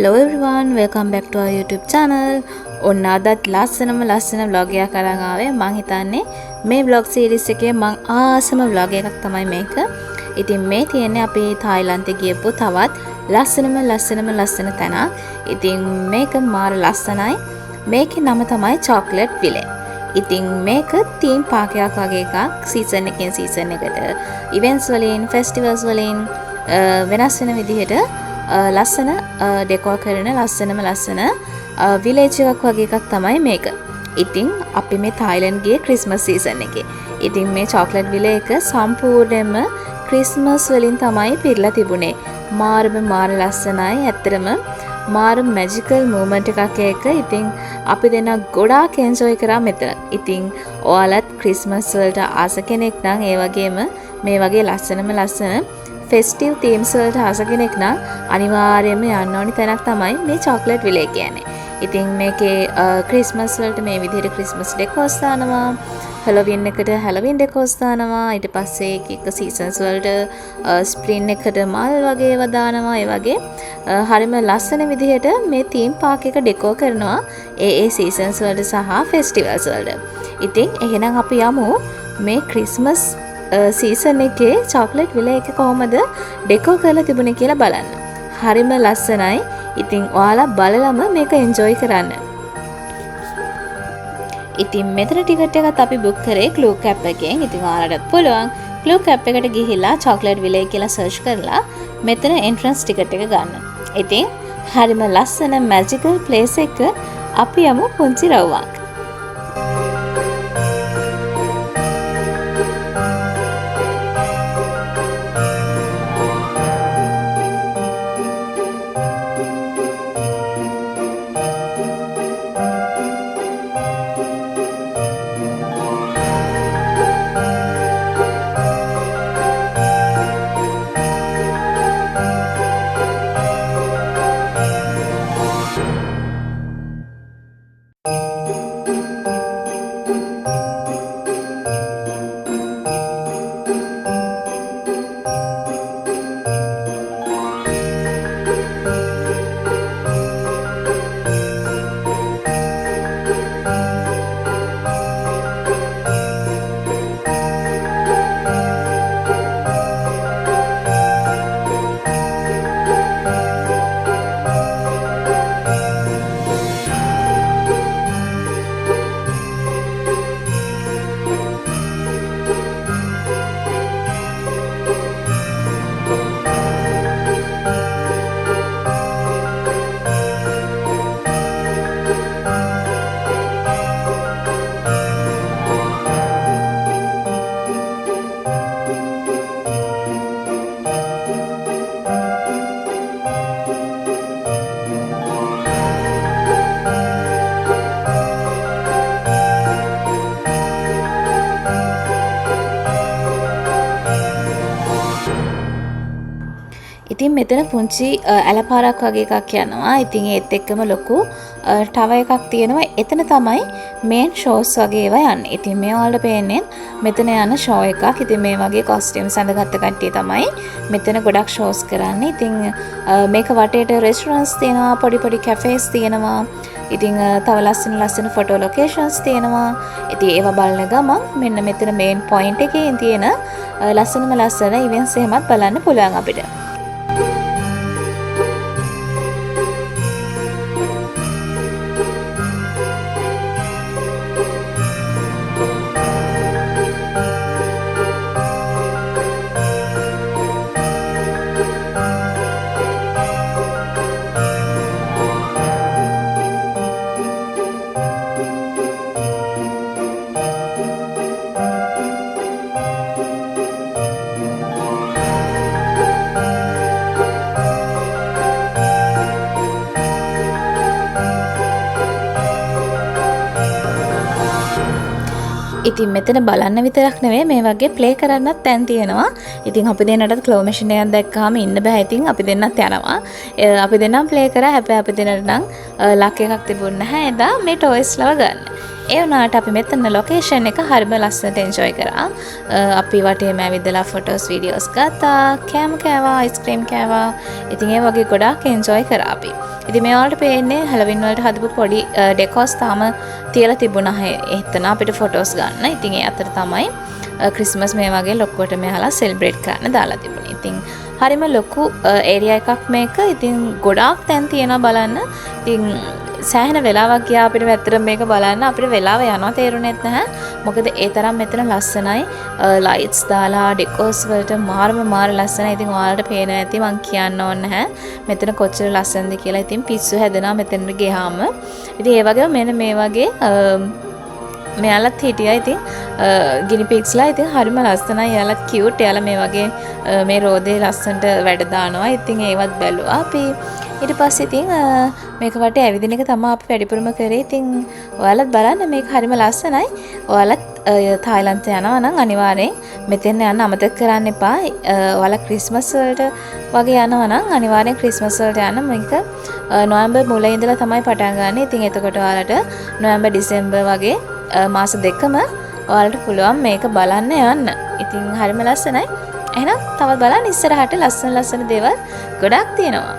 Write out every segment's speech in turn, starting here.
Hello everyone, welcome back to our YouTube channel. ඔන්න අදත් ලස්සන vlog එකක් අරන් ආවේ. මං හිතන්නේ මේ vlog series එකේ මං ආසම vlog එකක් තමයි මේක. ඉතින් මේ තියෙන්නේ අපි තායිලන්තේ ගියපු තවත් ලස්සන තැනක්. ඉතින් මේක මාර ලස්සනයි. මේකේ නම තමයි chocolate village. ඉතින් මේක theme park එකක් වගේ එකක්. season එකෙන් season එකට events වලින් festivals වලින් වෙනස් වෙන විදිහට ලස්සන ඩෙකෝර් කරන ලස්සන විලේජ් එකක් වගේ එකක් තමයි මේක. ඉතින් අපි මේ තායිලන්ඩ් ගියේ ක්‍රිස්මස් සීසන් එකේ. ඉතින් මේ චොක්ලට් විලේ එක සම්පූර්ණයෙන්ම ක්‍රිස්මස් වලින් තමයි පිරලා තිබුණේ. මාර ලස්සනයි. ඇත්තටම මාර මැජිකල් මූමන්ට් එකක් ඒක. ඉතින් අපි දෙන්න ගොඩාක් එන්ජොයි කරා මෙතන. ඉතින් ඔයාලත් ක්‍රිස්මස් වලට ආස කෙනෙක් නම් ඒ වගේම මේ වගේ ලස්සන festive themes වලට ආස කෙනෙක් නම් අනිවාර්යයෙන්ම යන්න ඕනි තැනක් තමයි මේ chocolate village කියන්නේ. ඉතින් මේකේ ක්‍රිස්මස් වලට මේ විදිහට ක්‍රිස්මස් ඩෙකෝස් දානවා, හැලෝවින් එකට හැලෝවින් ඩෙකෝස් දානවා, ඊට පස්සේ එක සීසන්ස් වලට ස්ප්‍රින් එකට මල් වගේ ඒවා දානවා. ඒ වගේ හරිම ලස්සන විදිහට මේ theme park එක ඩෙකෝ කරනවා ඒ සීසන්ස් වලට සහ ෆෙස්ටිවල්ස් වලට. ඉතින් එහෙනම් අපි යමු මේ ක්‍රිස්මස් සීසන් එකේ chocolate village එක කොහොමද ඩෙකෝ කරලා තිබුණේ කියලා බලන්න. හරිම ලස්සනයි. ඉතින් ඔයාලා බලලම මේක එන්ජොයි කරන්න. ඉතින් මෙතන ටිකට් එකත් අපි බුක් කරේ Klook app එකෙන්. ඉතින් ඔයාලට පුළුවන් Klook app එකට ගිහිල්ලා chocolate village කියලා search කරලා මෙතන entrance ටිකට් එක ගන්න. ඉතින් හරිම ලස්සන magical place එක අපි යමු පුංචි රවුමක්. ඉතින් මෙතන පුංචි ඇලපාරක් වගේ එකක් යනවා. ඉතින් ඒත් එක්කම ලොකු ටවර් එකක් තියෙනවා. එතන තමයි මේන් ෂෝස් වගේ ඒවා යන්නේ. ඉතින් මේ වලට පේන්නේ මෙතන යන ෂෝ එකක්. ඉතින් මේ වගේ කොස්ටියුම්ස් අඳගත්ත කට්ටිය තමයි මෙතන ගොඩක් ෂෝස් කරන්නේ. ඉතින් මේක වටේට රෙස්ටොරන්ට්ස් තියෙනවා, පොඩි කැෆේස් තියෙනවා. ඉතින් තව ලස්සන ෆොටෝ ලොකේෂන්ස් තියෙනවා. ඉතින් ඒවා බලන ගමන් මෙන්න මෙතන මේන් පොයින්ට් එකේ තියෙන ලස්සන ඉවෙන්ට්ස් එහෙමත් බලන්න පුළුවන් අපිට. ඉතින් මෙතන බලන්න විතරක් නෙවෙයි මේ වගේ ප්ලේ කරන්නත් තැන් තියෙනවා. ඉතින් අපි දෙන්නටත් ක්ලෝ මැෂින් එකක් දැක්කම ඉන්න බෑ. ඉතින් අපි දෙන්නත් යනවා. අපි දෙන්නම් ප්ලේ කරා. හැබැයි අපි දෙන්නට නම් ලක් එකක් තිබුණ නැහැ. එදා මේ ටොයිස් ලව ගන්න. ඒ වුණාට අපි මෙතන ලොකේෂන් එක හරිම ලස්සනට එන්ජොයි කරා. අපි වටේම ඇවිදලා ෆොටෝස් වීඩියෝස් ගත්තා, කෑම කෑවා, අයිස්ක්‍රීම් කෑවා. ඉතින් ඒ වගේ ගොඩාක් එන්ජොයි කරා අපි. ඉතින් මේවලට පේන්නේ හැලවින් වලට හදපු පොඩි ඩෙකෝස් තාම තියලා තිබුණා එතන අපිට ෆොටෝස් ගන්න. ඉතින් ඒ අතර තමයි ක්‍රිස්මස් මේ වගේ ලොකුවට මෙහලා සෙලිබ්‍රේට් කරන්න දාලා තිබුණේ. ඉතින් හරිම ලොකු ඒරියා එකක් මේක. ඉතින් ගොඩාක් තැන් තියෙනවා බලන්න. ඉතින් සෑහෙන වෙලාවක් ගියා අපිට ඇත්තට මේක බලන්න. අපිට වෙලාව යනවා තේරුණෙත් නැහැ. මොකද ඒ තරම් මෙතන ලස්සනයි. ලයිට්ස් දාලා ඩෙකෝස් වලට මාර ලස්සනයි. ඉතින් ඔයාලට පේනවා ඇති මං කියන්න ඕනේ නැහැ. මෙතන කොච්චර ලස්සනද කියලා. ඉතින් පිස්සු හැදෙනවා මෙතනට ගියාම. ඉතින් ඒ වගේම මෙන්න මේ වගේ මෙයාලත් හිටියා. ඉතින් ගිනි පිග්ස්ලා ඉතින් හරිම ලස්සනයි. එයාලත් කියුට්. එයාලා මේ වගේ මේ රෝදේ ලස්සනට වැඩ දානවා. ඉතින් ඒවත් බැලුවා අපි. ඊට පස්සේ ඉතින් මේක වටේ ඇවිදින එක තමයි අපි වැඩිපුරම කරේ. ඉතින් ඔයාලත් බලන්න මේක හරිම ලස්සනයි. ඔයාලත් තායිලන්තේ යනවා නම් අනිවාර්යෙන් මෙතෙන් යන්න අමතක කරන්න එපා. ඔයාලා ක්‍රිස්මස් වලට වගේ යනවා නම් අනිවාර්යෙන් ක්‍රිස්මස් වලට යන්න. මේක නොවැම්බර් මුල ඉඳලා තමයි පටන් ගන්න. ඉතින් එතකොට ඔයාලට නොවැම්බර් ඩිසෙම්බර් වගේ මාස දෙකම ඔයාලට පුළුවන් මේක බලන්න යන්න. ඉතින් හරිම ලස්සනයි. එහෙනම් තවත් බලන්න ඉස්සරහට ලස්සන දේවල් ගොඩක් තියෙනවා.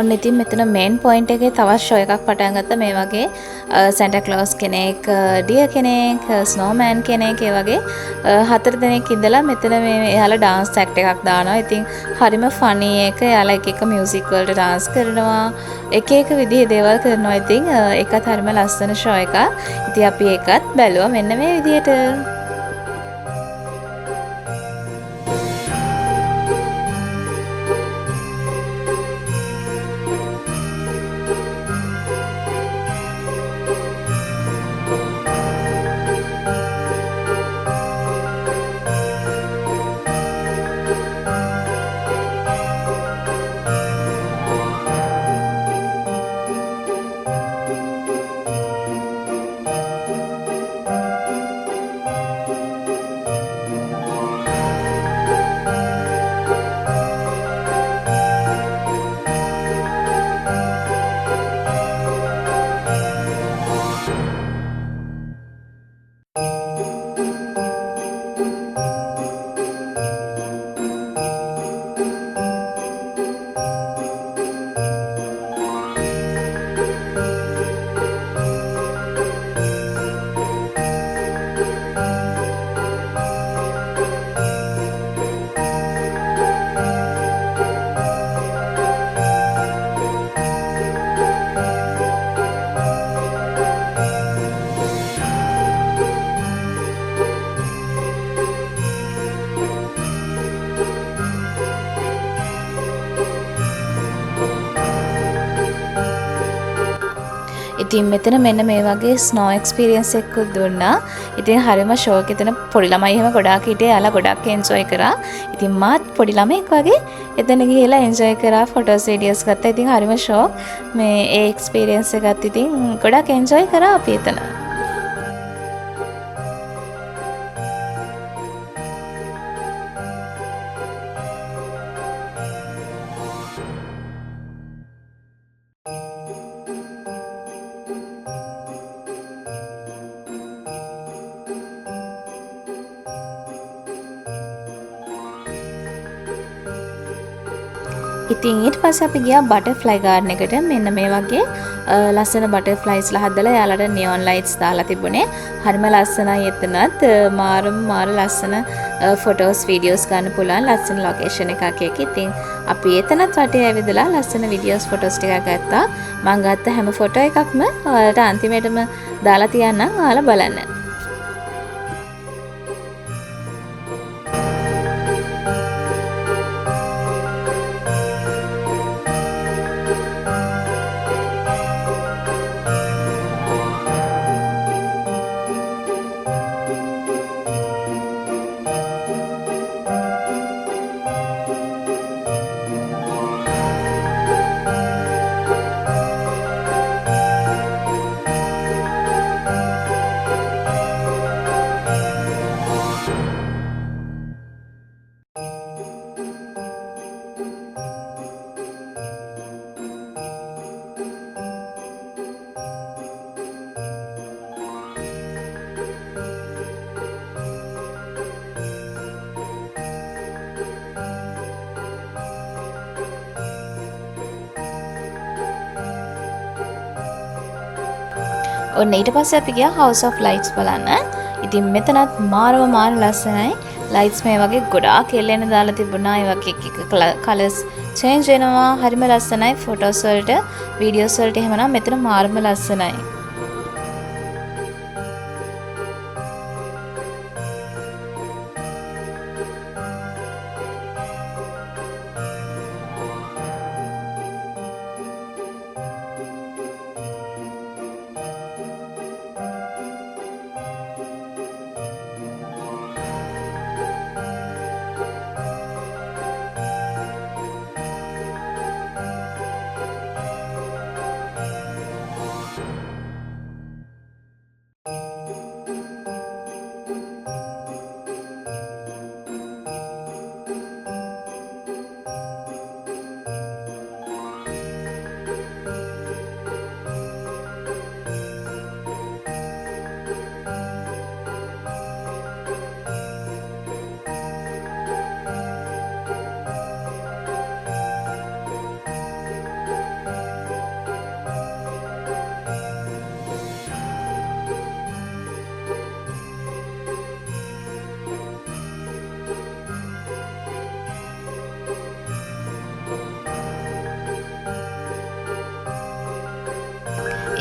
ඔන්න ඉතින් මෙතන මේන් පොයින්ට් එකේ තවත් ෂෝ එකක් පටන් ගත්තා. මේ වගේ සැන්ටා ක්ලෝස් කෙනෙක්, ඩියර් කෙනෙක්, ස්නෝමෑන් කෙනෙක්, ඒ වගේ 4 දෙනෙක් ඉඳලා මෙතන මේ එයාලා ඩාන්ස් ඇක්ට් එකක් දානවා. ඉතින් හරිම ෆනි එක. එයාලා එක මියුසික් වලට ඩාන්ස් කරනවා. එක විදිහේ දේවල් කරනවා. ඉතින් ඒකත් හරිම ලස්සන ෂෝ එකක්. ඉතින් අපි ඒකත් බැලුවා මෙන්න මේ විදිහට. ඉතින් මෙතන මෙන්න මේ වගේ ස්නෝ එක්ස්පීරියන්ස් එකක් දුන්නා. ඉතින් හරිම ෂෝක්. එතන පොඩි ළමයි එහෙම ගොඩාක් හිටියේ. යාලා ගොඩක් එන්ජොයි කරා. ඉතින් මාත් පොඩි ළමෙක් වගේ එතන ගිහලා එන්ජොයි කරා. ෆොටෝස් වීඩියෝස් ගත්තා. ඉතින් හරිම ෂෝක්. මේ ඒ එක්ස්පීරියන්ස් එකත් ඉතින් ගොඩක් එන්ජොයි කරා අපි එතන. ඉතින් ඊට පස්සේ අපි ගියා බටර්ෆ්ලයි ගාඩන් එකට. මෙන්න මේ වගේ ලස්සන බටර්ෆ්ලයිස්ලා හදලා යාලට නියොන් ලයිට්ස් දාලා තිබුණේ. හරිම ලස්සනයි එතනත්. මාර ලස්සන ෆොටෝස් වීඩියෝස් ගන්න පුළුවන් ලස්සන ලොකේෂන් එකක් එක. ඉතින් අපි එතනත් රටේ ඇවිදලා ලස්සන වීඩියෝස් ෆොටෝස් ටිකක් ගත්තා. මම ගත්ත හැම ෆොටෝ එකක්ම ඔයාලට අන්තිමේටම දාලා තියන්නම්. ඔයාලා බලන්න. ඔන්න ඊට පස්සේ අපි ගියා House of Lights බලන්න. ඉතින් මෙතනත් මාර ලස්සනයි. ලයිට්ස් මේ වගේ ගොඩාක් එල්ලෙන්න දාලා තිබුණා. ඒ වගේ එක කලර්ස් චේන්ජ් වෙනවා. හරිම ලස්සනයි. ෆොටෝස් වලට, වීඩියෝස් වලට එහෙමනම් මෙතන මාරම ලස්සනයි.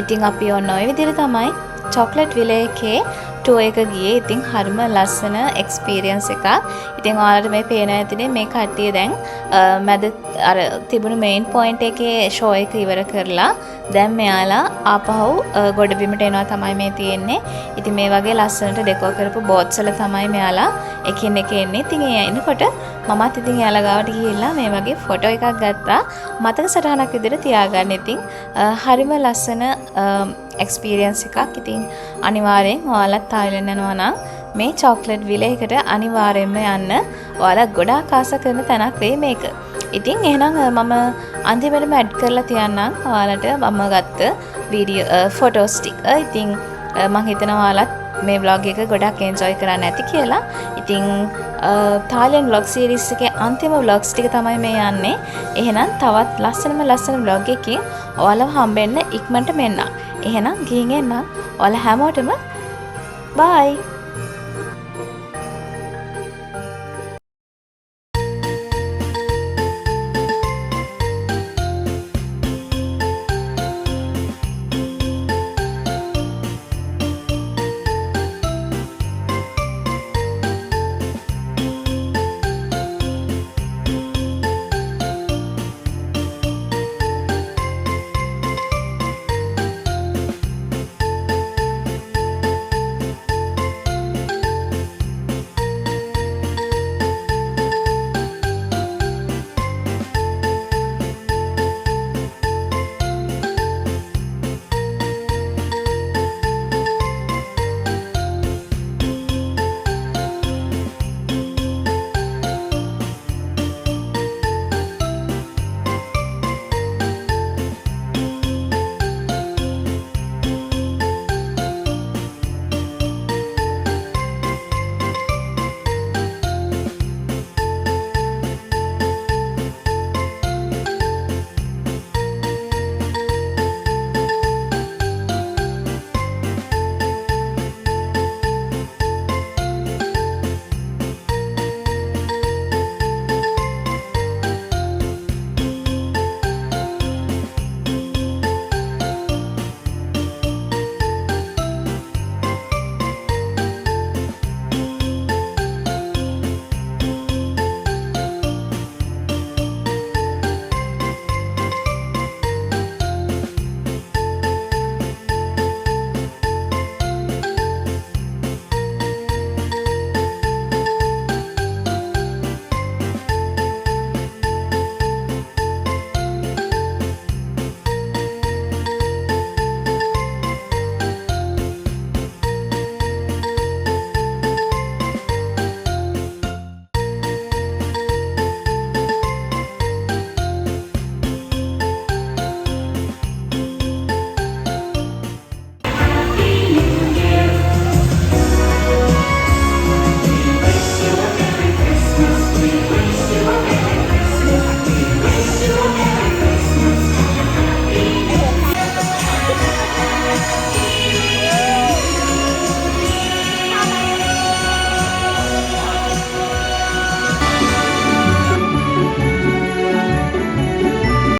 ඉතින් අපි ඔන්න ඔය විදිහට තමයි චොක්ලට් විලේ එකේ ටුවර් එක ගියේ. ඉතින් හරිම ලස්සන එක්ස්පීරියන්ස් එකක්. ඉතින් ඔයාලට මේ පේන ඇතිනේ මේ කට්ටිය දැන් මැද අර තිබුණු මේන් පොයින්ට් එකේ ෂෝ එක ඉවර කරලා දැන් මෙයාලා ආපහු ගොඩබිමට එනවා තමයි මේ තියෙන්නේ. ඉතින් මේ වගේ ලස්සනට ඩෙකෝර් කරපු බෝට්ස් වල තමයි මෙයාලා එකින් එක එන්නේ. ඉතින් ඒ එනකොට මමත් ඉතින් එයාලා ගාවට ගිහිල්ලා මේ වගේ ෆොටෝ එකක් ගත්තා. මතක සටහනක් විදිහට තියාගන්න. ඉතින් හරිම ලස්සන එක්ස්පීරියන්ස් එකක්. ඉතින් අනිවාර්යෙන් ඔයාලත් තායිලන්ත යනවා නම් මේ චොක්ලට් විලේ එකට අනිවාර්යෙන්ම යන්න. ඔයාලා ගොඩාක් ආස කරන තැනක් වෙයි මේක. ඉතින් එහෙනම් මම අන්තිමටම ඇඩ් කරලා තියන්නම් ඔයාලට මම ගත්ත වීඩියෝ ෆොටෝස් ටික. ඉතින් මම හිතනවා ඔයාලත් මේ vlog එක ගොඩක් එන්ජොයි කරන්න ඇති කියලා. ඉතින් තායිලන්ත vlog series එකේ අන්තිම vlogs ටික තමයි මේ යන්නේ. එහෙනම් තවත් ලස්සන vlog එකකින් ඔයාලව හම්බෙන්න ඉක්මනට මෙන්න. එහෙනම් ගිහින් එන්න. ඔයාලා හැමෝටම bye.